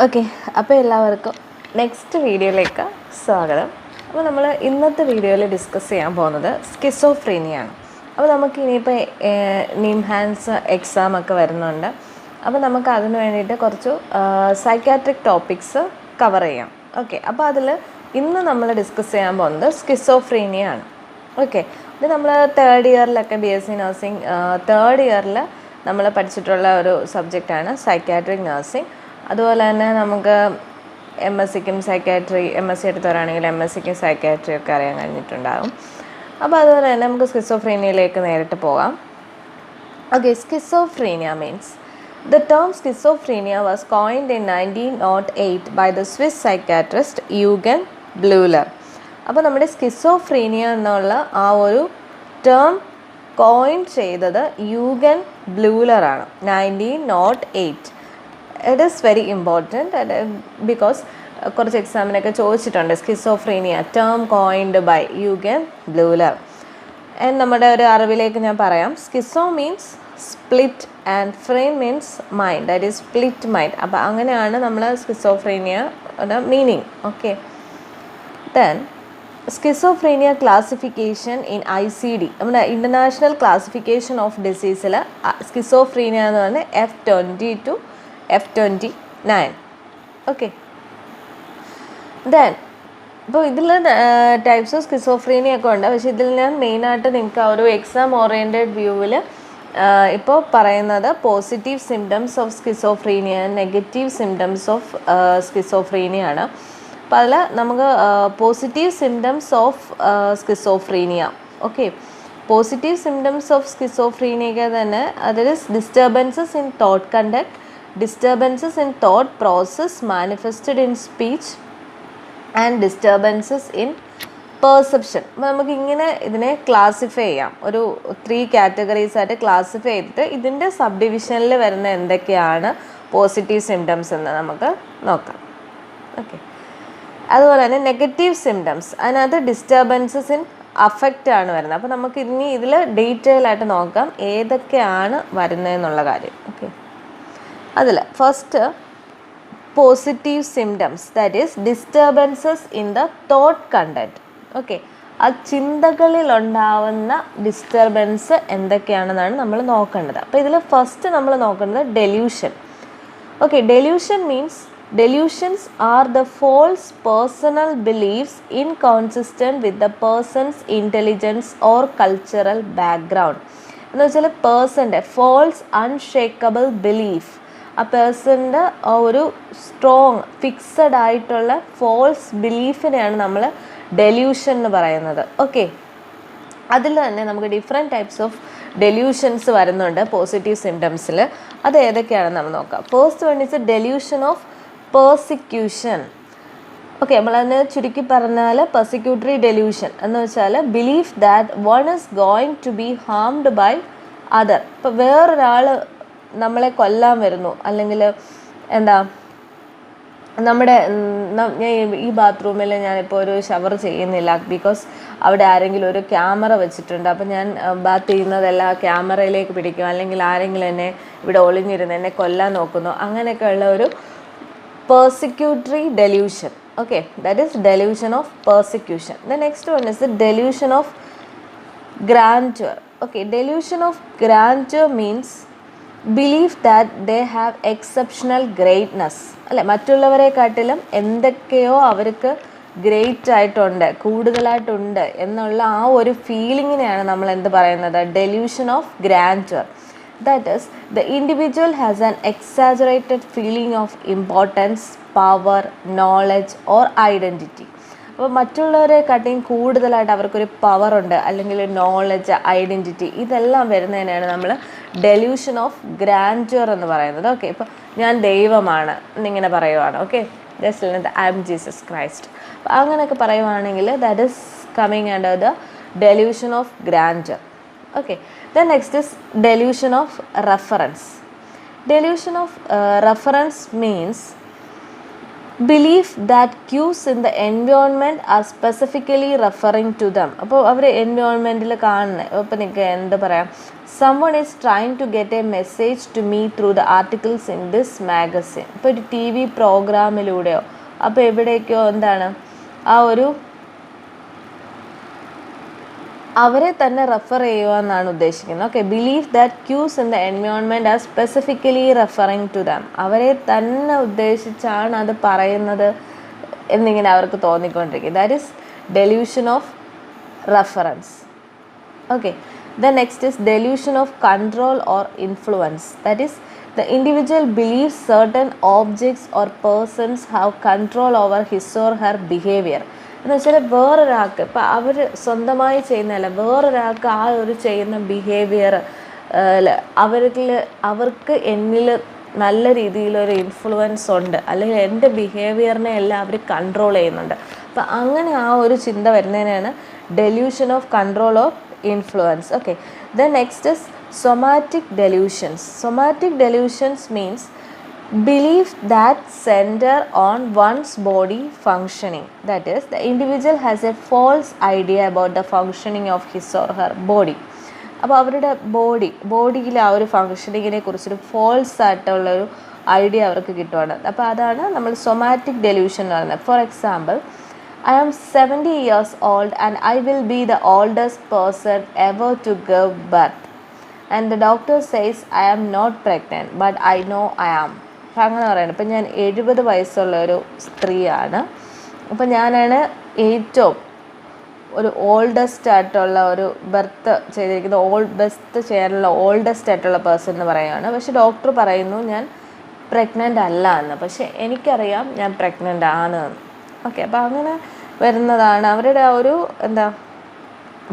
Okay, അപ്പോൾ എല്ലാവർക്കും next വീഡിയോയിലേക്ക് സ്വാഗതം. അപ്പോൾ നമ്മൾ ഇന്നത്തെ വീഡിയോയിൽ ഡിസ്കസ് ചെയ്യാൻ പോകുന്നത് സ്കിസോഫ്രീനിയാണ്. അപ്പോൾ നമുക്ക് ഇനിയിപ്പോൾ നിംഹാൻസ് എക്സാം ഒക്കെ വരുന്നുണ്ട്. അപ്പോൾ നമുക്ക് അതിന് വേണ്ടിയിട്ട് കുറച്ച് സൈക്കാട്രിക് ടോപ്പിക്സ് കവർ ചെയ്യാം. ഓക്കെ, അപ്പോൾ അതിൽ ഇന്ന് നമ്മൾ ഡിസ്കസ് ചെയ്യാൻ പോകുന്നത് സ്കിസോഫ്രീനിയാണ്. ഓക്കെ, ഇത് നമ്മൾ തേർഡ് ഇയറിലൊക്കെ BSc നഴ്സിംഗ് തേർഡ് ഇയറിൽ നമ്മൾ പഠിച്ചിട്ടുള്ള ഒരു സബ്ജക്റ്റാണ് സൈക്കാട്രിക് നഴ്സിംഗ്. അതുപോലെ തന്നെ നമുക്ക് MScക്കും സൈക്കാട്രി MSc എടുത്തവരാണെങ്കിൽ MScക്കും സൈക്കാട്രി ഒക്കെ അറിയാൻ കഴിഞ്ഞിട്ടുണ്ടാകും. അപ്പോൾ അതുപോലെ തന്നെ നമുക്ക് സ്കിസോഫ്രീനിയയിലേക്ക് നേരിട്ട് പോകാം. Okay, schizophrenia means the term schizophrenia was coined in 1908 by the Swiss psychiatrist Eugen Bleuler. അപ്പോൾ നമ്മുടെ സ്കിസോഫ്രീനിയ എന്നുള്ള ആ ഒരു ടേം കോയിൻ ചെയ്തത് യൂഗൻ ബ്ലൂലറാണ് 1908. It is very important because കുറച്ച് എക്സാമിനൊക്കെ ചോദിച്ചിട്ടുണ്ട് schizophrenia term coined by Eugen Bleuler. And നമ്മുടെ ഒരു അറിവിലേക്ക് ഞാൻ പറയാം. Schizo means split and frame means mind, that is split mind. അപ്പോൾ അങ്ങനെയാണ് നമ്മൾ സ്കിസോഫ്രീനിയയുടെ meaning. Okay, then schizophrenia classification in ICD, നമ്മുടെ ഇൻ്റർനാഷണൽ ക്ലാസിഫിക്കേഷൻ ഓഫ് ഡിസീസിൽ സ്കിസോഫ്രീനിയ എന്ന് പറഞ്ഞാൽ F20 to F29. Okay, then ഇപ്പോൾ ഇതിൽ ടൈപ്സ് ഓഫ് സ്കിസോഫ്രീനിയ ഒക്കെ ഉണ്ട്. പക്ഷേ ഇതിൽ ഞാൻ മെയിനായിട്ട് നിങ്ങൾക്ക് ആ ഒരു എക്സാം ഓറിയൻറ്റഡ് വ്യൂവിൽ ഇപ്പോൾ പറയുന്നത് positive symptoms of schizophrenia, negative symptoms of schizophrenia ആണ്. അപ്പോൾ അതിൽ നമുക്ക് positive symptoms of schizophrenia. Okay, positive symptoms of schizophrenia തന്നെ അതിൽ disturbances in thought conduct, disturbances in thought process manifested in speech and disturbances in perception. അപ്പോൾ നമുക്കിങ്ങനെ ഇതിനെ classify ചെയ്യാം. ഒരു 3 കാറ്റഗറീസ് ആയിട്ട് ക്ലാസിഫൈ ചെയ്തിട്ട് ഇതിൻ്റെ സബ് ഡിവിഷനിൽ വരുന്ന എന്തൊക്കെയാണ് പോസിറ്റീവ് സിംറ്റംസ് എന്ന് നമുക്ക് നോക്കാം. ഓക്കെ, അതുപോലെ തന്നെ നെഗറ്റീവ് സിംറ്റംസ്, അതിനകത്ത് ഡിസ്റ്റർബൻസസ് ഇൻ അഫക്റ്റ് ആണ് വരുന്നത്. അപ്പോൾ നമുക്ക് ഇനി ഇതിൽ ഡീറ്റെയിൽ ആയിട്ട് നോക്കാം ഏതൊക്കെയാണ് വരുന്നതെന്നുള്ള കാര്യം. ഓക്കെ, അതിൽ first positive symptoms, that is disturbances in the thought content. Okay, ആ ചിന്തകളിലുണ്ടാവുന്ന ഡിസ്റ്റർബൻസ് എന്തൊക്കെയാണെന്നാണ് നമ്മൾ നോക്കേണ്ടത്. അപ്പോൾ ഇതിൽ ഫസ്റ്റ് നമ്മൾ നോക്കുന്നത് delusion. Okay, delusion means delusions are the false personal beliefs inconsistent with the person's intelligence or cultural background. എന്ന് വെച്ചാൽ പേഴ്സൻ്റെ ഫോൾസ് അൺഷേക്കബിൾ ബിലീഫ്, ആ പേഴ്സൻ്റെ ആ ഒരു സ്ട്രോങ് ഫിക്സഡ് ആയിട്ടുള്ള ഫോൾസ് ബിലീഫിനെയാണ് നമ്മൾ ഡെലൂഷൻ എന്ന് പറയുന്നത്. ഓക്കെ, അതിൽ തന്നെ നമുക്ക് ഡിഫറെൻറ്റ് ടൈപ്സ് ഓഫ് ഡെലൂഷൻസ് വരുന്നുണ്ട് പോസിറ്റീവ് സിംറ്റംസിൽ. അത് ഏതൊക്കെയാണെന്ന് നമ്മൾ നോക്കാം. First one is delusion of persecution. Okay, നമ്മളതിനെ ചുരുക്കി പറഞ്ഞാൽ പെർസിക്യൂട്ടറി ഡെലൂഷൻ എന്ന് വെച്ചാൽ belief that one is going to be harmed by other. ഇപ്പോൾ വേറൊരാൾ നമ്മളെ കൊല്ലാൻ വരുന്നു, അല്ലെങ്കിൽ എന്താ നമ്മുടെ ഈ ബാത്റൂമിൽ ഞാനിപ്പോൾ ഒരു ഷവർ ചെയ്യുന്നില്ല ബിക്കോസ് അവിടെ ആരെങ്കിലും ഒരു ക്യാമറ വെച്ചിട്ടുണ്ട്. അപ്പോൾ ഞാൻ ബാത്ത് ചെയ്യുന്നതെല്ലാം ക്യാമറയിലേക്ക് പിടിക്കും, അല്ലെങ്കിൽ ആരെങ്കിലും എന്നെ ഇവിടെ ഒളിഞ്ഞിരുന്ന് എന്നെ കൊല്ലാൻ നോക്കുന്നു. അങ്ങനെയൊക്കെയുള്ള ഒരു persecutory delusion. Okay, that is delusion of persecution. The next one is the delusion of grandeur. Okay, delusion of grandeur means belief that they have exceptional greatness. അല്ലെ, മറ്റുള്ളവരെക്കാട്ടിലും എന്തൊക്കെയോ അവർക്ക് ഗ്രേറ്റ് ആയിട്ടുണ്ട്, കൂടുതലായിട്ടുണ്ട് എന്നുള്ള ആ ഒരു ഫീലിങ്ങിനെയാണ് നമ്മൾ എന്ത് പറയുന്നത്, delusion of grandeur. That is, the individual has an exaggerated feeling of importance, power, knowledge or identity. അപ്പോൾ മറ്റുള്ളവരെക്കാട്ടിയും കൂടുതലായിട്ട് അവർക്കൊരു പവറുണ്ട്, അല്ലെങ്കിൽ നോളജ്, ഐഡൻറ്റിറ്റി, ഇതെല്ലാം വരുന്നതിനാണ് നമ്മൾ ഡെലൂഷൻ ഓഫ് ഗ്രാൻഡ്യൂർ എന്ന് പറയുന്നത്. ഓക്കെ, ഇപ്പോൾ ഞാൻ ദൈവമാണ് എന്നിങ്ങനെ പറയുവാണ്. Okay, just I M Jesus Christ, അപ്പോൾ അങ്ങനെയൊക്കെ പറയുവാണെങ്കിൽ that is coming under the delusion of grandeur. Okay, then next is delusion of reference. Delusion of reference means belief that cues in the environment are specifically referring to them. അപ്പോൾ അവർ എൻവയോൺമെൻറ്റിൽ കാണുന്നത്, ഇപ്പോൾ നിങ്ങൾക്ക് എന്താ പറയാം, someone is trying to get a message to me through the articles in this magazine. ഇപ്പോൾ ഒരു T V പ്രോഗ്രാമിലൂടെയോ അപ്പോൾ എവിടേക്കോ എന്താണ് ആ ഒരു അവരെ തന്നെ റെഫർ ചെയ്യുക എന്നാണ് ഉദ്ദേശിക്കുന്നത്. Okay, believe that cues in the environment are specifically referring to them. അവരെ തന്നെ ഉദ്ദേശിച്ചാണ് അത് പറയുന്നത് എന്നിങ്ങനെ അവർക്ക് തോന്നിക്കൊണ്ടിരിക്കും. That is delusion of reference. Okay, the next is delusion of control or influence. That is, the individual believes certain objects or persons have control over his or her behavior. എന്ന് വെച്ചാൽ വേറൊരാൾക്ക്, ഇപ്പം അവർ സ്വന്തമായി ചെയ്യുന്നതല്ല, വേറൊരാൾക്ക് ആ ഒരു ചെയ്യുന്ന ബിഹേവിയർ അവർക്ക് എന്നിൽ നല്ല രീതിയിലൊരു ഇൻഫ്ലുവൻസ് ഉണ്ട്, അല്ലെങ്കിൽ എൻ്റെ ബിഹേവിയറിനെ എല്ലാം അവർ കൺട്രോൾ ചെയ്യുന്നുണ്ട്. അപ്പം അങ്ങനെ ആ ഒരു ചിന്ത വരുന്നതിനാണ് delusion of control of influence. Okay, the next is somatic delusions. Somatic delusions means belief that center on one's body functioning. That is, the individual has a idea about the functioning of his or her body. അപ്പോൾ അവരുടെ ബോഡിയിൽ ആ ഒരു ഫങ്ഷനിങ്ങിനെ കുറിച്ചൊരു false ആയിട്ടുള്ളൊരു idea അവർക്ക് കിട്ടുവാണ്. അപ്പോൾ അതാണ് നമ്മൾ സൊമാറ്റിക് ഡെലൂഷൻ എന്ന് പറയുന്നത്. For example, I am 70 years old and I will be the oldest person ever to give birth. And the doctor says I am not pregnant, but I know I am. അപ്പം അങ്ങനെ പറയുന്നത്. ഇപ്പം ഞാൻ 70 വയസ്സുള്ള ഒരു സ്ത്രീയാണ്. അപ്പം ഞാനാണ് ഏറ്റവും ഒരു ഓൾഡസ്റ്റ് ആയിട്ടുള്ള ഒരു ബർത്ത് ചെയ്തിരിക്കുന്ന ബർത്ത് ചെയ്യാനുള്ള ഓൾഡസ്റ്റ് ആയിട്ടുള്ള പേഴ്സൺ എന്ന് പറയുകയാണ്. പക്ഷെ ഡോക്ടർ പറയുന്നു ഞാൻ പ്രഗ്നൻ്റ് അല്ല എന്ന്. പക്ഷെ എനിക്കറിയാം ഞാൻ പ്രഗ്നൻ്റ് ആണ് എന്ന്. ഓക്കെ, അപ്പോൾ അങ്ങനെ വരുന്നതാണ് അവരുടെ ആ ഒരു എന്താ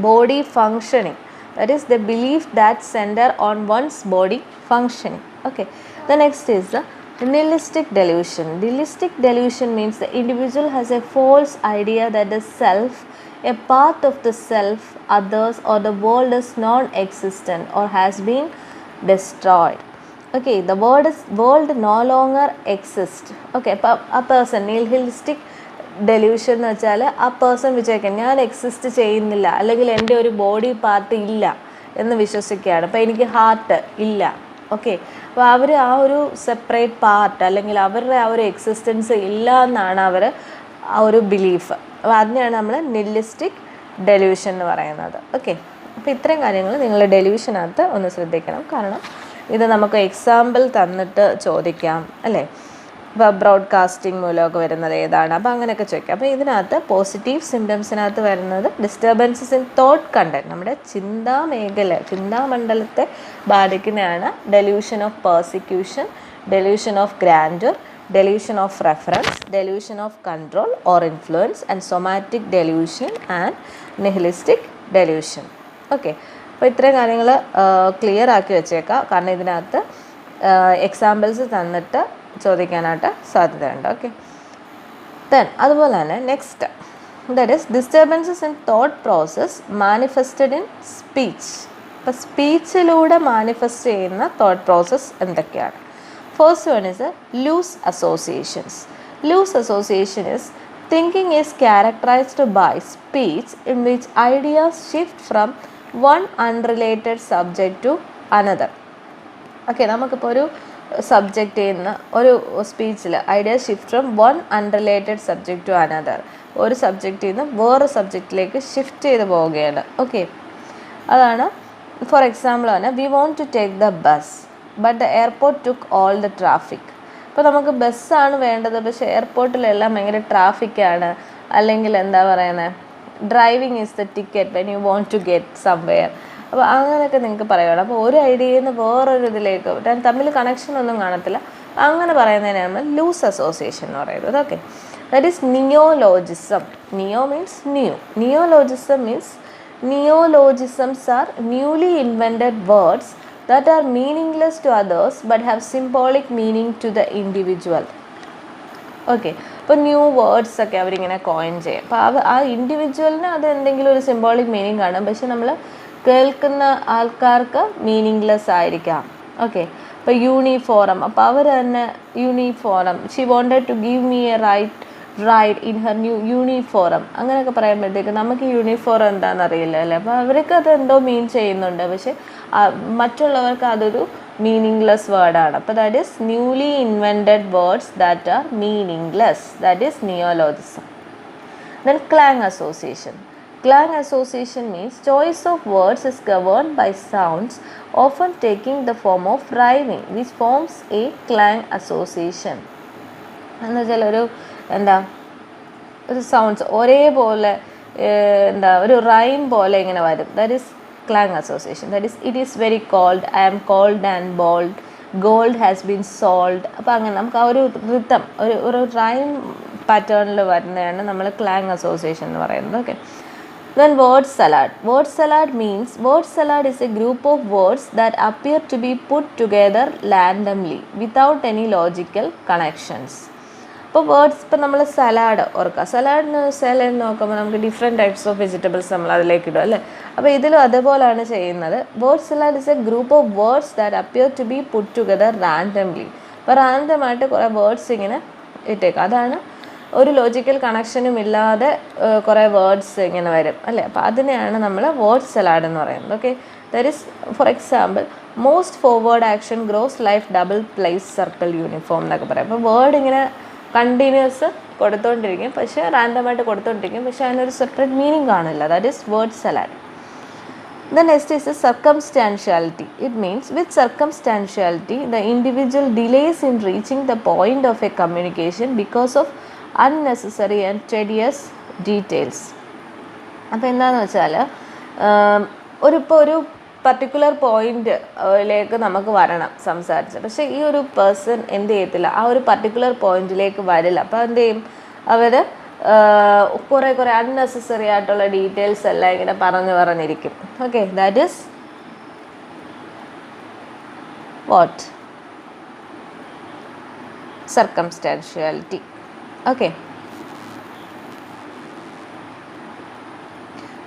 body functioning. That is the belief that centre on one's body functioning. Okay, the next is the nihilistic delusion. Nihilistic delusion means the individual has a false idea that the self, a part of the self, others or the world is non-existent or has been destroyed. Okay, the world no longer exists. Okay, a person, nihilistic delusion എന്ന് വെച്ചാൽ ആ person വിചാരിക്കാം ഞാൻ exist ചെയ്യുന്നില്ല, അല്ലെങ്കിൽ എൻ്റെ ഒരു body part ഇല്ല എന്ന് വിശ്വസിക്കുകയാണ്. അപ്പോൾ എനിക്ക് ഹാർട്ട് ഇല്ല. ഓക്കെ, അപ്പോൾ അവർ ആ ഒരു സെപ്പറേറ്റ് പാർട്ട് അല്ലെങ്കിൽ അവരുടെ ആ ഒരു എക്സിസ്റ്റൻസ് ഇല്ല എന്നാണ് അവർ ആ ഒരു ബിലീഫ്. അപ്പോൾ അതിനെയാണ് നമ്മൾ നിഹിലിസ്റ്റിക് ഡെലൂഷൻ എന്ന് പറയുന്നത്. ഓക്കെ, അപ്പോൾ ഇത്രയും കാര്യങ്ങൾ നിങ്ങൾ ഡെലൂഷനകത്ത് ഒന്ന് ശ്രദ്ധിക്കണം. കാരണം ഇത് നമുക്ക് എക്സാമ്പിൾ തന്നിട്ട് ചോദിക്കാം അല്ലേ. ഇപ്പോൾ ബ്രോഡ്കാസ്റ്റിംഗ് മൂലമൊക്കെ വരുന്നത് ഏതാണ്, അപ്പോൾ അങ്ങനെയൊക്കെ ചോദിക്കാം. അപ്പോൾ ഇതിനകത്ത് പോസിറ്റീവ് സിംറ്റംസിനകത്ത് വരുന്നത് ഡിസ്റ്റർബൻസസ് ഇൻ തോട്ട് കണ്ടന്റ്, നമ്മുടെ ചിന്താമണ്ഡലത്തെ ബാധിക്കുന്നതാണ്. Delusion of persecution, delusion of grandeur, delusion of reference, delusion of control or influence, and somatic delusion and nihilistic delusion. Okay, അപ്പോൾ ഇത്രയും കാര്യങ്ങൾ ക്ലിയർ ആക്കി വെച്ചേക്കാം. കാരണം ഇതിനകത്ത് എക്സാമ്പിൾസ് തന്നിട്ട് ചോദിക്കാനായിട്ട് സാധ്യതയുണ്ട്. ഓക്കെ, ദെൻ അതുപോലെ തന്നെ next that is disturbances in thought process manifested in speech. ഇപ്പോൾ സ്പീച്ചിലൂടെ മാനിഫെസ്റ്റ് ചെയ്യുന്ന തോട്ട് പ്രോസസ് എന്തൊക്കെയാണ്? First one is loose associations. Loose association is thinking is characterised by speech in which ideas shift from one unrelated subject to another. Okay, നമുക്കിപ്പോൾ ഒരു subject ചെയ്യുന്ന ഒരു സ്പീച്ചിൽ idea shift from one unrelated subject to another, ഒരു സബ്ജക്റ്റിൽ നിന്ന് വേറെ സബ്ജക്റ്റിലേക്ക് shift ചെയ്ത് പോവുകയാണ്. ഓക്കെ, അതാണ് ഫോർ എക്സാമ്പിൾ ആണ് we want to take the bus but the airport took all the traffic. ഇപ്പോൾ നമുക്ക് ബസ്സാണ് വേണ്ടത്, പക്ഷേ എയർപോർട്ടിലെല്ലാം ഭയങ്കര ട്രാഫിക്കാണ്, അല്ലെങ്കിൽ എന്താ പറയുന്നത് driving is the ticket when you want to get somewhere. അപ്പോൾ അങ്ങനെയൊക്കെ നിങ്ങൾക്ക് പറയുകയാണ്. അപ്പോൾ ഒരു ഐഡിയയിൽ നിന്ന് വേറൊരു ഇതിലേക്ക് തമ്മിൽ കണക്ഷൻ ഒന്നും കാണത്തില്ല. അങ്ങനെ പറയുന്നതിനാണ് നമ്മൾ ലൂസ് അസോസിയേഷൻ എന്ന് പറയുന്നത്. Okay, that is neologism. Neo means new. Neologism means neologisms are newly invented words that are meaningless to others but have symbolic meaning to the individual. Okay, ഇപ്പോൾ ന്യൂ വേർഡ്സ് ഒക്കെ അവരിങ്ങനെ coin ചെയ്യും. അപ്പോൾ ആ ഇൻഡിവിജ്വലിന് അത് എന്തെങ്കിലും ഒരു സിംബോളിക് മീനിങ് കാണും, പക്ഷെ നമ്മൾ കേൾക്കുന്ന ആൾക്കാർക്ക് മീനിങ്ലെസ് ആയിരിക്കാം. ഓക്കെ, ഇപ്പോൾ യൂണിഫോറം, അപ്പോൾ അവർ തന്നെ uniform, she wanted to give me a ride in her uniform, അങ്ങനെയൊക്കെ പറയുമ്പോഴത്തേക്ക് നമുക്ക് യൂണിഫോറം എന്താണെന്ന് അറിയില്ല അല്ലേ. അപ്പോൾ അവർക്ക് അത് എന്തോ മീൻ ചെയ്യുന്നുണ്ട്, പക്ഷെ മറ്റുള്ളവർക്ക് അതൊരു മീനിങ്ലെസ് വേർഡാണ്. അപ്പോൾ that is newly invented words that are meaningless, that is neologism. Then clang association. Clang association means choice of words is governed by sounds often taking the form of rhyming, which forms a clang association. എന്ന് വെച്ചാൽ ഒരു sounds ഒരേപോലെ ഒരു rhyme പോലെ ഇങ്ങനെ വരും. That is clang association. That is, it is very cold, I am cold and bold, gold has been sold. അപ്പോൾ അങ്ങനെ നമുക്ക് ആ ഒരു റിതം, ഒരു റൈം പാറ്റേണിൽ വരുന്നതാണ് നമ്മൾ ക്ലാങ് അസോസിയേഷൻ എന്ന് പറയുന്നത്. Okay. Then word salad. Word salad means, word salad is a group of words that appear to be put together randomly without any logical connections. അപ്പോൾ വേർഡ്സ്, ഇപ്പോൾ നമ്മൾ സലാഡ് ഓർക്കുക, സലാഡ് നോക്കുമ്പോൾ നമുക്ക് ഡിഫറെൻറ്റ് ടൈപ്സ് ഓഫ് വെജിറ്റബിൾസ് നമ്മൾ അതിലേക്ക് ഇടും അല്ലേ. അപ്പോൾ ഇതിലും അതുപോലെയാണ് ചെയ്യുന്നത്. Word salad is a group of words that appear to be put together randomly. അപ്പോൾ റാൻഡമായിട്ട് കുറേ വേർഡ്സ് ഇങ്ങനെ ഇട്ടേക്കും, അതാണ് ഒരു ലോജിക്കൽ കണക്ഷനും ഇല്ലാതെ കുറേ വേർഡ്സ് ഇങ്ങനെ വരും അല്ലേ. അപ്പോൾ അതിനെയാണ് നമ്മൾ വേർഡ് സലാഡ് എന്ന് പറയുന്നത്. Okay. That is for example, most forward action gross life double place circle uniform എന്നൊക്കെ പറയും. അപ്പോൾ വേർഡ് ഇങ്ങനെ കണ്ടിന്യൂസ് കൊടുത്തുകൊണ്ടിരിക്കും, പക്ഷേ റാൻഡമായിട്ട് കൊടുത്തുകൊണ്ടിരിക്കും, പക്ഷേ അതിനൊരു സെപ്പറേറ്റ് മീനിങ് കാണില്ല. That is word salad. The next is circumstantiality. It means with circumstantiality, the individual delays in reaching the point of a communication because of unnecessary and tedious details. അപ്പോൾ എന്താണെന്ന് വെച്ചാൽ ഒരു particular പോയിന്റിലേക്ക് നമുക്ക് വരണം സംസാരിച്ച്, പക്ഷേ ഈ ഒരു പേഴ്സൺ എന്ത് ചെയ്യത്തില്ല, ആ ഒരു പർട്ടിക്കുലർ പോയിന്റിലേക്ക് വരില്ല. അപ്പോൾ എന്ത് ചെയ്യും, അവർ കുറേ അൺനെസസറി ആയിട്ടുള്ള ഡീറ്റെയിൽസ് എല്ലാം ഇങ്ങനെ പറഞ്ഞിരിക്കും. Okay. That is what? Circumstantiality. Okay.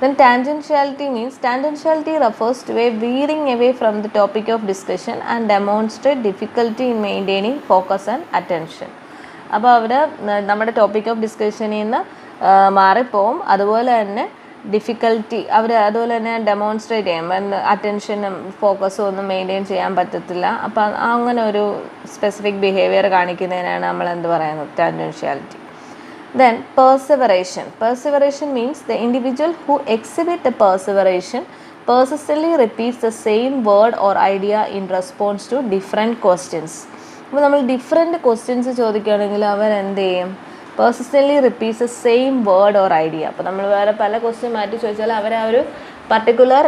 Then tangentiality means, tangentiality refers to a veering away from the topic of discussion and demonstrate difficulty in maintaining focus and attention. അപ്പോൾ അവർ നമ്മുടെ ടോപ്പിക് ഓഫ് ഡിസ്കഷനിൽ നിന്ന് മാറിപ്പോവും, അതുപോലെ തന്നെ difficulty അതുപോലെ തന്നെ demonstrate ചെയ്യും, അറ്റൻഷനും ഫോക്കസും ഒന്നും മെയിൻറ്റെയിൻ ചെയ്യാൻ പറ്റത്തില്ല. അപ്പം അങ്ങനെ ഒരു സ്പെസിഫിക് ബിഹേവിയർ കാണിക്കുന്നതിനാണ് നമ്മൾ എന്ത് പറയുന്നത്, tangentiality. Then perseveration. Perseveration means the individual who exhibit the perseveration persistently repeats the same word or idea in response to different questions. അപ്പോൾ നമ്മൾ ഡിഫറെൻറ്റ് ക്വസ്റ്റ്യൻസ് ചോദിക്കുകയാണെങ്കിൽ അവർ എന്ത് ചെയ്യും, persistently repeats the same word or idea. അപ്പോൾ നമ്മൾ വേറെ പല ക്വസ്റ്റ്യൻ മാറ്റി ചോദിച്ചാൽ അവർ ആ ഒരു പർട്ടിക്കുലർ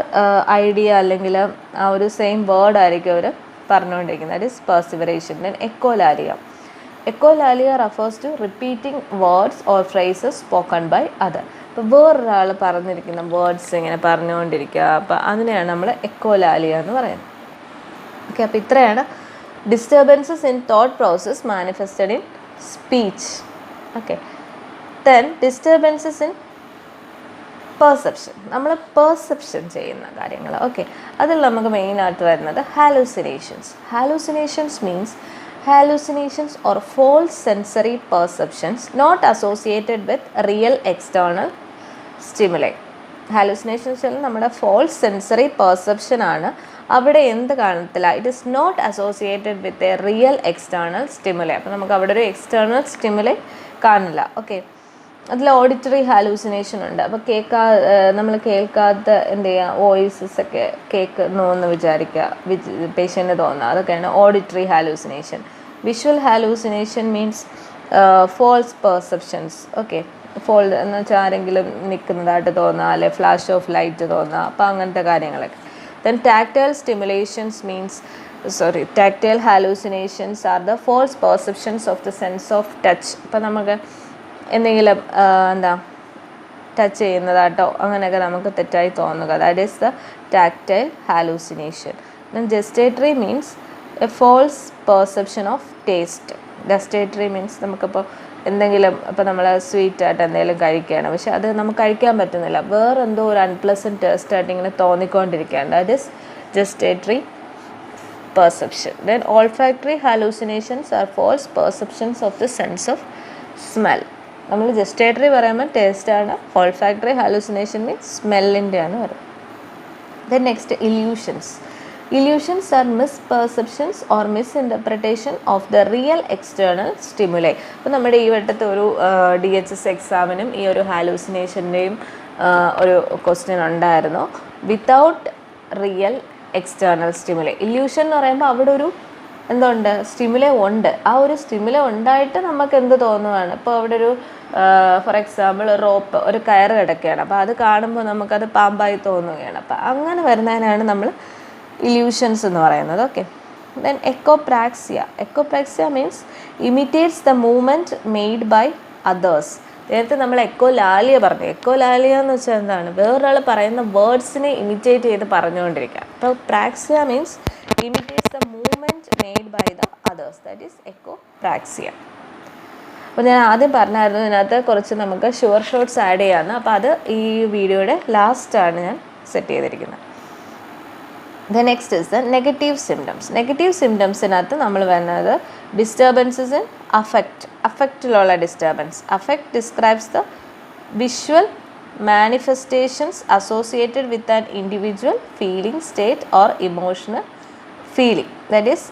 ഐഡിയ അല്ലെങ്കിൽ ആ ഒരു സെയിം വേർഡ് ആയിരിക്കും അവർ പറഞ്ഞുകൊണ്ടിരിക്കുന്നത്. That is perseveration. Then echolalia. Echolalia refers to repeating words or phrases spoken by other. ഇപ്പോൾ വേറൊരാൾ പറഞ്ഞിരിക്കുന്ന വേർഡ്സ് ഇങ്ങനെ പറഞ്ഞുകൊണ്ടിരിക്കുക, അപ്പോൾ അതിനെയാണ് നമ്മൾ എക്കോലാലിയ എന്ന് പറയുന്നത്. ഓക്കെ. അപ്പോൾ ഇത്രയാണ് disturbances in thought process manifested in speech. Okay. Then disturbances in perception. നമ്മൾ പെർസെപ്ഷൻ ചെയ്യുന്ന കാര്യങ്ങൾ. ഓക്കെ. അതിൽ നമുക്ക് മെയിനായിട്ട് വരുന്നത് hallucinations. Hallucinations means hallucinations or false sensory perceptions not associated with real external stimuli. Hallucinations നമ്മുടെ ഫോൾസ് സെൻസറി പെർസെപ്ഷൻ ആണ്, അവിടെ എന്ത് കാണത്തില്ല, it is not associated with a real external stimuli. അപ്പോൾ നമുക്ക് അവിടെ ഒരു എക്സ്റ്റേണൽ സ്റ്റിമുലൈ കാണില്ല. ഓക്കെ. അതിൽ ഓഡിറ്ററി ഹാലൂസിനേഷൻ ഉണ്ട്. അപ്പോൾ നമ്മൾ കേൾക്കാത്ത എന്ത് ചെയ്യുക, വോയിസസ് ഒക്കെ കേൾക്കുന്നു എന്ന് വിചാരിക്കുക, പേഷ്യൻ്റ് തോന്നുക, അതൊക്കെയാണ് auditory hallucination. Visual hallucination means false perceptions. Okay. False എന്ന് വെച്ചാൽ ആരെങ്കിലും നിൽക്കുന്നതായിട്ട് തോന്നുക, അല്ലെ ഫ്ലാഷ് ഓഫ് ലൈറ്റ് തോന്നുക, അപ്പോൾ അങ്ങനത്തെ കാര്യങ്ങളൊക്കെ. Then tactile stimulations means tactile hallucinations are the false perceptions of the sense of touch. ഇപ്പോൾ നമുക്ക് എന്തെങ്കിലും ടച്ച് ചെയ്യുന്നതായിട്ടോ അങ്ങനെയൊക്കെ നമുക്ക് തെറ്റായി തോന്നുക. That is the tactile hallucination. Then gustatory means a false perception of taste. Gustatory means നമുക്കിപ്പോൾ എന്തെങ്കിലും, ഇപ്പോൾ നമ്മൾ സ്വീറ്റായിട്ട് എന്തെങ്കിലും കഴിക്കുകയാണ്, പക്ഷെ അത് നമുക്ക് കഴിക്കാൻ പറ്റുന്നില്ല, വേറെന്തോ ഒരു അൺപ്ലസൻറ്റ് ടേസ്റ്റായിട്ട് ഇങ്ങനെ തോന്നിക്കൊണ്ടിരിക്കുകയാണ്. That is gustatory perception. Then olfactory hallucinations are false perceptions of the sense of smell. നമ്മൾ ജസ്റ്റേറ്ററി പറയുമ്പോൾ ടേസ്റ്റാണ്, ഓൾഫാക്ടറി ഹാലൂസിനേഷൻ മീൻസ് സ്മെല്ലിൻ്റെയാണ് പറയുന്നത്. Then next illusions. Illusions are misperceptions or misinterpretation of the real external stimuli. അപ്പോൾ നമ്മുടെ ഈ വട്ടത്തെ ഒരു DHS എക്സാമിനും ഈ ഒരു ഹാലൂസിനേഷൻ്റെയും ഒരു ക്വസ്റ്റ്യൻ ഉണ്ടായിരുന്നു. Without real external stimuli. Illusion എന്ന് പറയുമ്പോൾ അവിടെ ഒരു എന്തുണ്ട്, സ്റ്റിമുലൈ ഉണ്ട്. ആ ഒരു സ്റ്റിമുലൈ ഉണ്ടായിട്ട് നമുക്ക് എന്ത് തോന്നുവാണ്, ഇപ്പോൾ അവിടെ ഒരു ഫോർ എക്സാമ്പിൾ റോപ്പ്, ഒരു കയറ് കിടക്കുകയാണ്, അപ്പോൾ അത് കാണുമ്പോൾ നമുക്കത് പാമ്പായി തോന്നുകയാണ്. അപ്പോൾ അങ്ങനെ വരുന്നതിനാണ് നമ്മൾ ഇല്യൂഷൻസ് എന്ന് പറയുന്നത്. Okay. Then echopraxia. Echopraxia means imitates the movement made by others. നേരത്തെ നമ്മൾ എക്കോലാലിയ പറഞ്ഞു. എക്കോലാലിയ എന്ന് വെച്ചാൽ എന്താണ്, വേറൊരാൾ പറയുന്ന വേർഡ്സിനെ ഇമിറ്റേറ്റ് ചെയ്ത് പറഞ്ഞുകൊണ്ടിരിക്കുക. അപ്പോൾ praxia means imitates the movement made by the others, that is echopraxia. അപ്പോൾ ഞാൻ ആദ്യം പറഞ്ഞായിരുന്നു ഇതിനകത്ത് കുറച്ച് നമുക്ക് ഷുവർ ഷോട്ട്സ് ആഡ് ചെയ്യാമെന്ന്. അപ്പോൾ അത് ഈ വീഡിയോയുടെ ലാസ്റ്റാണ് ഞാൻ സെറ്റ് ചെയ്തിരിക്കുന്നത്. The next is the negative symptoms. Negative സിംറ്റംസിനകത്ത് നമ്മൾ വരുന്നത് ഡിസ്റ്റർബൻസസ് ഇൻ അഫക്റ്റ്. അഫക്റ്റിലുള്ള disturbance. Affect describes the visual manifestations associated with an individual feeling state or emotional feeling, that is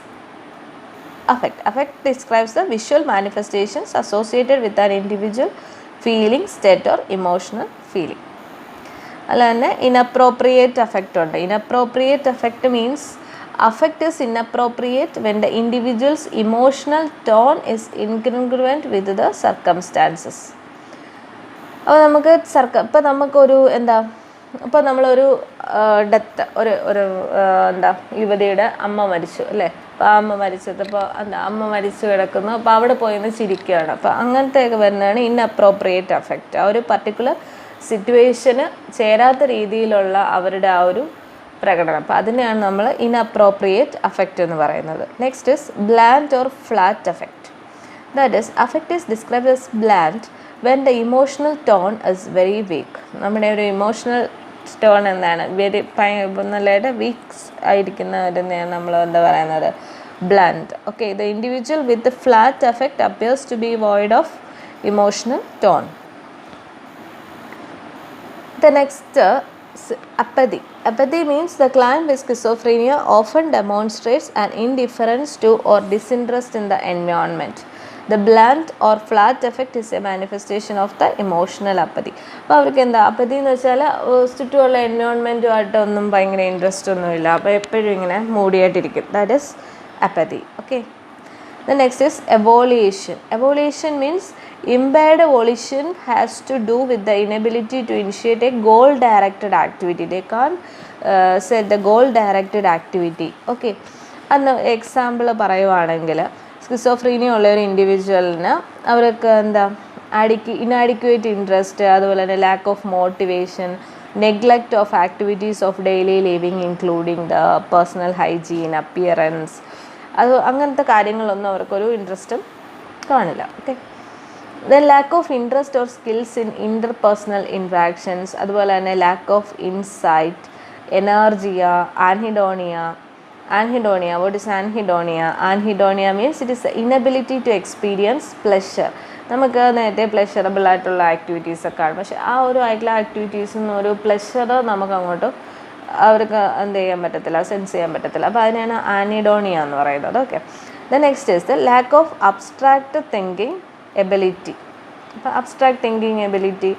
affect. Affect describes the visual manifestations associated with an individual feeling state or emotional feeling. അല്ല തന്നെ inappropriate affect ഉണ്ട്. Inappropriate affect means affect is inappropriate when the individual's emotional tone is incongruent with the circumstances. അപ്പോൾ നമുക്ക് ഇപ്പോൾ നമുക്കൊരു എന്താ, ഇപ്പോൾ നമ്മളൊരു ഡെത്ത്, ഒരു എന്താ യുവതിയുടെ അമ്മ മരിച്ചു അല്ലേ. അപ്പോൾ ആ അമ്മ മരിച്ചത്, ഇപ്പോൾ എന്താ അമ്മ മരിച്ചു കിടക്കുന്നു, അപ്പോൾ അവിടെ പോയിന്ന് ചിരിക്കുകയാണ്. അപ്പോൾ അങ്ങനത്തെയൊക്കെ വരുന്നതാണ് ഇൻഅപ്രോപ്രിയേറ്റ് അഫക്റ്റ്. ആ ഒരു പർട്ടിക്കുലർ സിറ്റുവേഷന് ചേരാത്ത രീതിയിലുള്ള അവരുടെ ആ ഒരു പ്രകടനം. അപ്പോൾ അതിനെയാണ് നമ്മൾ ഇൻഅപ്രോപ്രിയേറ്റ് അഫക്റ്റ് എന്ന് പറയുന്നത്. Next is blend or flat affect. That is affect is described as blend when the emotional tone is very weak. നമ്മുടെ ഒരു ഇമോഷണൽ ടോൺ എന്താണ്, നല്ലതായിട്ട് വീക്സ് ആയിരിക്കുന്നതിനെയാണ് നമ്മൾ എന്താ പറയുന്നത്, bland. Okay. The individual with flat affect appears to be void of emotional tone. The next apathy. Apathy means the client with schizophrenia often demonstrates an indifference to or disinterest in the environment. The blunt or flat effect is a manifestation of the emotional apathy. അപ്പോൾ അവർക്ക് എന്താ apathy എന്ന് വെച്ചാൽ ചുറ്റുമുള്ള എൻവയോൺമെൻറ്റുമായിട്ടൊന്നും ഭയങ്കര interest ഒന്നുമില്ല, അപ്പോൾ എപ്പോഴും ഇങ്ങനെ മൂടിയായിട്ടിരിക്കും. That is apathy. Okay. The next is evolution. Evolution means impaired volition has to do with the inability to initiate a goal-directed activity. They can't set the goal-directed activity. Okay. അന്ന് example പറയുവാണെങ്കിൽ schizophrenia ഉള്ള ഒരു ഇൻഡിവിജ്വലിന് അവർക്ക് എന്താ inadequate interest, അതുപോലെ തന്നെ lack of motivation, neglect of activities of daily living including the personal hygiene, appearance, അത് അങ്ങനത്തെ കാര്യങ്ങളൊന്നും അവർക്കൊരു ഇൻട്രസ്റ്റും കാണില്ല. Okay. Then lack of interest or skills in interpersonal interactions, അതുപോലെ തന്നെ lack of insight, anergia, anhedonia. Anhedonia. What is anhedonia? Anhedonia means it is the inability to experience pleasure. നമുക്ക് നേരത്തെ പ്ലഷറബിൾ ആയിട്ടുള്ള ആക്ടിവിറ്റീസൊക്കെ ആണ്, പക്ഷെ ആ ഒരു ആയിട്ടുള്ള ആക്ടിവിറ്റീസിൽ നിന്ന് ഒരു പ്ലഷർ നമുക്ക് അങ്ങോട്ട് അവർക്ക് എന്ത് ചെയ്യാൻ പറ്റത്തില്ല, സെൻസ് ചെയ്യാൻ പറ്റത്തില്ല. അപ്പോൾ അതിനാണ് ആനിഡോണിയ എന്ന് പറയുന്നത്. Okay. The next is the lack of abstract thinking ability. അപ്പോൾ അബ്സ്ട്രാക്റ്റ് തിങ്കിങ് എബിലിറ്റി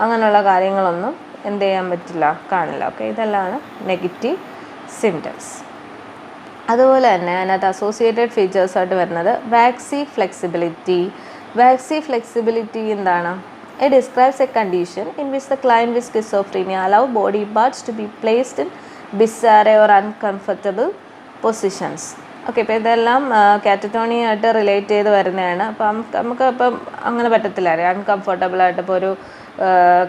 അങ്ങനെയുള്ള കാര്യങ്ങളൊന്നും എന്ത് ചെയ്യാൻ പറ്റില്ല, കാണില്ല. ഓക്കെ. ഇതെല്ലാമാണ് നെഗറ്റീവ് സിംറ്റംസ്. അതുപോലെ തന്നെ അതിനകത്ത് അസോസിയേറ്റഡ് ഫീച്ചേഴ്സായിട്ട് വരുന്നത് വാക്സി ഫ്ലെക്സിബിലിറ്റി. വാക്സി ഫ്ലെക്സിബിലിറ്റി എന്താണ്? It describes a condition in which the client with schizophrenia allow body parts to be placed in bizarre or uncomfortable positions. Okay. ഇപ്പോൾ ഇതെല്ലാം കാറ്ററ്റോണിയായിട്ട് റിലേറ്റ് ചെയ്ത് വരുന്നതാണ്. അപ്പം നമുക്ക് ഇപ്പം അങ്ങനെ പറ്റത്തില്ല, അൺകംഫർട്ടബിളായിട്ട് ഇപ്പോൾ ഒരു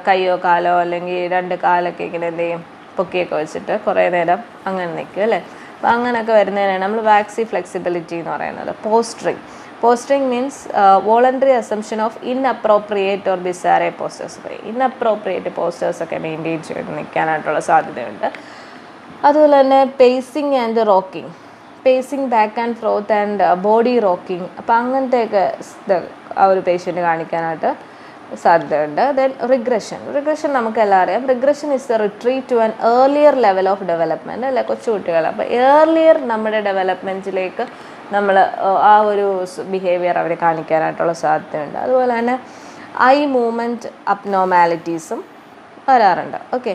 കൈയോ കാലോ അല്ലെങ്കിൽ രണ്ട് കാലൊക്കെ ഇങ്ങനെ എന്ത് ചെയ്യും, പൊക്കിയൊക്കെ വെച്ചിട്ട് കുറേ നേരം അങ്ങനെ നിൽക്കും അല്ലേ. അപ്പോൾ അങ്ങനെയൊക്കെ വരുന്നതിനാണ് നമ്മൾ വാക്സി ഫ്ലെക്സിബിലിറ്റി എന്ന് പറയുന്നത്. Posturing. Posturing means voluntary assumption of inappropriate or bizarre postures. Inappropriate പോസ്റ്റേഴ്സൊക്കെ മെയിൻറ്റെയിൻ ചെയ്ത് നിൽക്കാനായിട്ടുള്ള സാധ്യതയുണ്ട്. അതുപോലെ തന്നെ pacing and rocking. Pacing back and forth and body rocking, അപ്പോൾ അങ്ങനത്തെയൊക്കെ ആ ഒരു പേഷ്യൻ്റ് കാണിക്കാനായിട്ട് സാധ്യതയുണ്ട്. ദെൻ റിഗ്രഷൻ നമുക്കെല്ലാം അറിയാം. Regression is a retreat to an earlier level of development, അല്ലെ കൊച്ചുകുട്ടികൾ. അപ്പോൾ ഏർലിയർ നമ്മുടെ ഡെവലപ്മെൻറ്റിലേക്ക് നമ്മൾ ആ ഒരു ബിഹേവിയർ അവർ കാണിക്കാനായിട്ടുള്ള സാധ്യതയുണ്ട്. അതുപോലെ തന്നെ ഐ മൂവ്മെൻറ്റ് അബ്നോർമാലിറ്റീസും വരാറുണ്ട്. ഓക്കെ,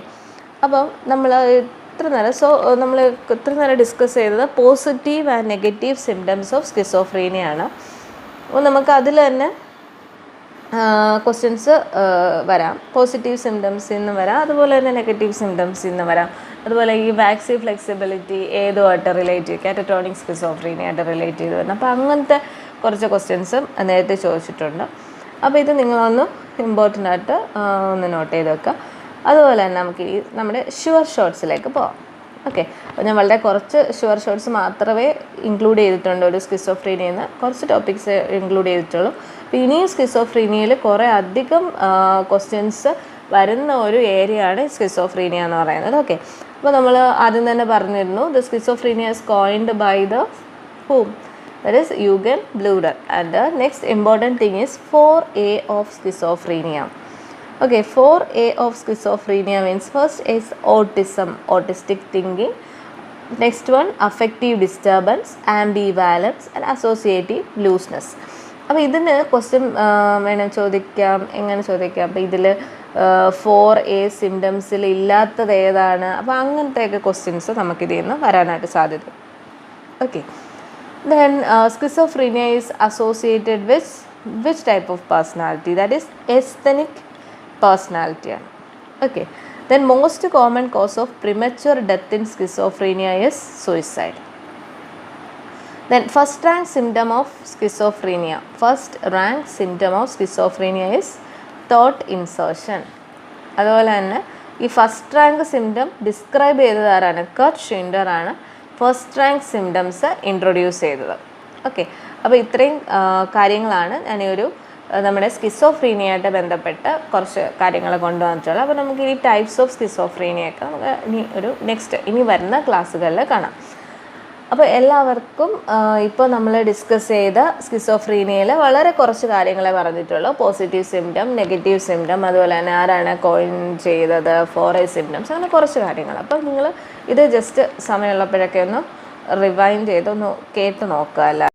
അപ്പം നമ്മൾ ഇത്ര നേരം ഡിസ്കസ് ചെയ്തത് positive and negative symptoms of schizophrenia ആണ്. അപ്പോൾ നമുക്ക് അതിൽ തന്നെ ക്വസ്റ്റ്യൻസ് വരാം. പോസിറ്റീവ് സിംറ്റംസിൽ നിന്ന് വരാം, അതുപോലെ തന്നെ നെഗറ്റീവ് സിംറ്റംസിൽ നിന്ന് വരാം. അതുപോലെ ഈ വാക്സി ഫ്ലെക്സിബിലിറ്റി ഏതുമായിട്ട് റിലേറ്റ് ചെയ്യും, കാറ്ററ്റോണിക് സ്കിസോഫ്രീനിയായിട്ട് റിലേറ്റ് ചെയ്ത് വരുന്നത്. അപ്പോൾ അങ്ങനത്തെ കുറച്ച് ക്വസ്റ്റ്യൻസും നേരത്തെ ചോദിച്ചിട്ടുണ്ട്. അപ്പോൾ ഇത് നിങ്ങളൊന്ന് ഇമ്പോർട്ടൻ്റ് ആയിട്ട് ഒന്ന് നോട്ട് ചെയ്ത് വെക്കുക. അതുപോലെ തന്നെ നമുക്ക് ഈ നമ്മുടെ ഷുവർ ഷോർട്സിലേക്ക് പോകാം. ഓക്കെ, അപ്പോൾ ഞാൻ വളരെ കുറച്ച് ഷുവർ ഷോർട്സ് മാത്രമേ ഇൻക്ലൂഡ് ചെയ്തിട്ടുണ്ട്. ഒരു സ്കിസോഫ്രീനിയിൽ നിന്ന് കുറച്ച് ടോപ്പിക്സ് ഇൻക്ലൂഡ് ചെയ്തിട്ടുള്ളൂ. അപ്പോൾ ഇനിയും സ്കിസോഫ്രീനിയയിൽ കുറേ അധികം ക്വസ്റ്റ്യൻസ് വരുന്ന ഒരു ഏരിയയാണ് സ്കിസോഫ്രീനിയ എന്ന് പറയുന്നത്. ഓക്കെ, അപ്പോൾ നമ്മൾ ആദ്യം തന്നെ പറഞ്ഞിരുന്നു, the schizophrenia is coined by the whom, that is Eugen Bleuler. And the next important thing is 4A of schizophrenia. Okay, 4A of schizophrenia means first is autism, autistic thinking. Next one, affective disturbance, ambivalence and associative looseness. അപ്പോൾ ഇതിന് question വേണം ചോദിക്കാം, എങ്ങനെ ചോദിക്കാം. അപ്പോൾ ഇതിൽ 4A സിംറ്റംസിൽ ഇല്ലാത്തത് ഏതാണ്, അപ്പോൾ അങ്ങനത്തെയൊക്കെ ക്വസ്റ്റ്യൻസ് നമുക്കിതിൽ നിന്ന് വരാനായിട്ട് സാധ്യത. Okay, then schizophrenia is associated with which type of personality? That is asthenic personality. Okay, then most common cause of premature death in schizophrenia is suicide. Then first rank symptom of schizophrenia is thought insertion. അതുപോലെ തന്നെ ഈ first rank symptom describe ചെയ്തത് ആരാണ്? Kurt ഷിൻഡർ ആണ് first rank symptoms introduce ചെയ്തത്. Okay, അപ്പോൾ ഇത്രയും കാര്യങ്ങളാണ് ഞാൻ ഒരു നമ്മുടെ സ്കിസോഫ്രീനിയായിട്ട് ബന്ധപ്പെട്ട് കുറച്ച് കാര്യങ്ങൾ കൊണ്ടുവന്നിട്ടുള്ളത്. അപ്പോൾ നമുക്ക് ഈ ടൈപ്സ് ഓഫ് സ്കിസോഫ്രീനിയൊക്കെ നമുക്ക് ഇനി വരുന്ന ക്ലാസ്സുകളിൽ കാണാം. അപ്പോൾ എല്ലാവർക്കും ഇപ്പോൾ നമ്മൾ ഡിസ്കസ് ചെയ്ത സ്കിസോഫ്രീനിയയിൽ വളരെ കുറച്ച് കാര്യങ്ങളെ പറഞ്ഞിട്ടുള്ളൂ. പോസിറ്റീവ് സിംറ്റം, നെഗറ്റീവ് സിംറ്റം, അതുപോലെ തന്നെ ആരാണ് കോയിൻ ചെയ്തത്, 4A സിംറ്റംസ്, അങ്ങനെ കുറച്ച് കാര്യങ്ങൾ. അപ്പം നിങ്ങൾ ഇത് ജസ്റ്റ് സമയമുള്ളപ്പോഴൊക്കെ ഒന്ന് റിവൈൻഡ് ചെയ്തൊന്ന് കേട്ട് നോക്കുക.